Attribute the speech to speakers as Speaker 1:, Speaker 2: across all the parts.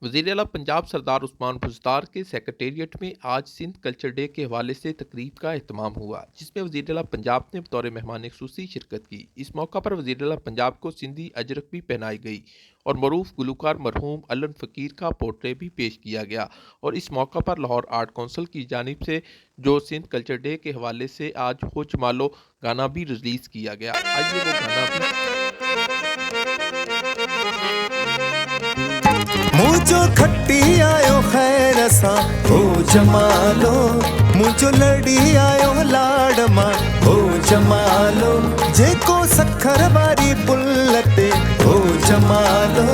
Speaker 1: वज़ीर-ए-आला पंजाब सरदार उस्मान बुज़दार के सेक्रेटेरिएट में आज सिंध कल्चर डे के हवाले से तकरीब का एहतमाम हुआ, जिसमें वज़ीर-ए-आला पंजाब ने बतौर मेहमान ख़ुसूसी शिरकत की। इस मौका पर वज़ीर-ए-आला पंजाब को सिंधी अजरक भी पहनाई गई और मरूफ गुलूकार मरहूम अलन फ़कीर का पोर्ट्रेट भी पेश किया गया। और इस मौका पर लाहौर आर्ट कौंसिल की जानिब से जो सिंध कल्चर डे के हवाले से आज हो चमालो गाना भी रिलीज़ किया गया। आइए वो गाना भी
Speaker 2: मुझो खट्टी आयो खैर सा हो जमालो, मुझो लड़ी आयो लाडमा हो जमालो, जेको सखर वारी पुलते हो जमालो,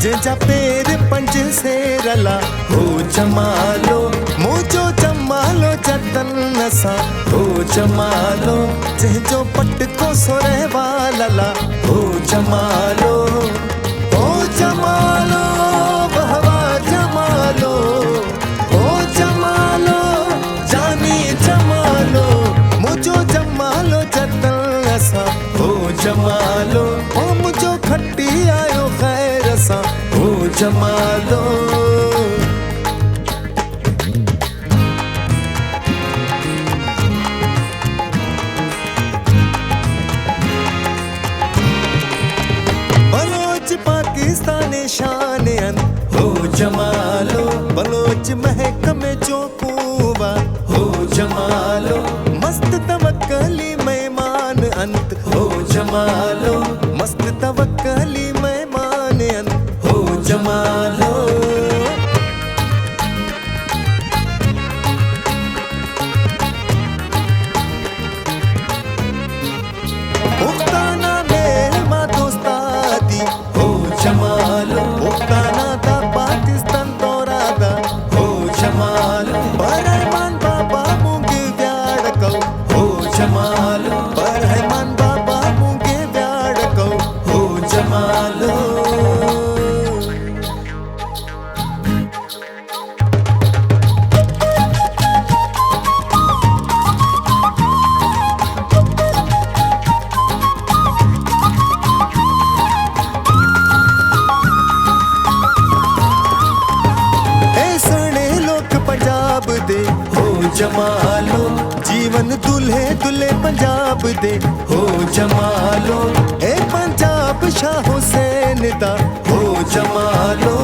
Speaker 2: जेजा पेर पंज से रला हो जमालो, मुझो जमालो जतन सा हो जमालो, जेजो पटको सोरे वाला हो जमालो, हो जमालो बहवा जमालो, हो जमालो जानी जमालो, मुझो जमालो जतन सा हो जमालो, ओ मुझो खट्टी आयो खैर सा हो जमालो। बलोच पाकिस्तानी शान हो जमालो, बलोच महकमे जो कुवा हो जमालो, मस्त तवक्कली मेहमान अंत हो जमालो, मस्त तवक्कली मेहमान अंत हो जमालो। उक्ताना मेल मा दोस्तादी हो जमालो, उक्ताना दा पाकिस्तान तोरादा हो जमालो, बरहमान बाबा मुंगे व्याड़को हो जमालो, बरहमान बाबा मुंगे व्याड़को हो जमालो। पंजाब दे हो जमालो, जीवन दुल्हे दुल्हे पंजाब दे हो जमालो, ए पंजाब शाह हुसैन दा हो जमालो,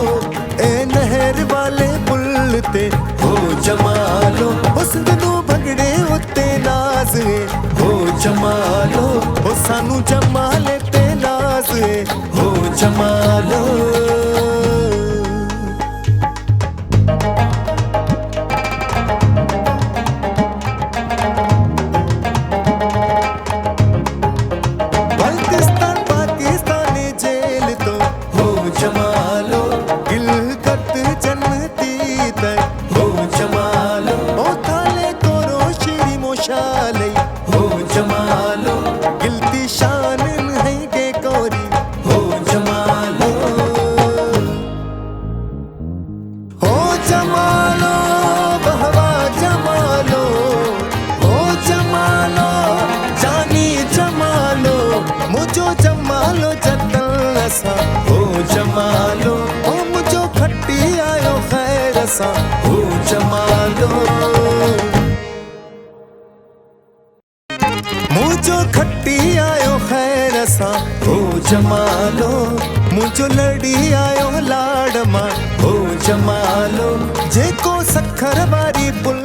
Speaker 2: ए नहर वाले पुल ते हो जमालो, हुस्न नू भंगड़े उत्ते नाज हो जमालो, ओ सानू जमाले ते नाज हो जमालो। जमालो गिलगत जन्नती तक हो जमालो, ओ थाले तोरो श्री मोशाले हो जमालो, गिलती शान है के कोरी हो जमालो, हो जमालो बहवा जमालो, हो जमालो जानी जमालो, मुझो जमालो जतन सा हो जमालो, ओ मुझो खट्टी आयो खैर सा हो जमालो, मुझो खट्टी आयो खैर सा हो जमालो, मुझो लड़ी आयो लाडमा हो जमालो, जेको सखर वारी पुल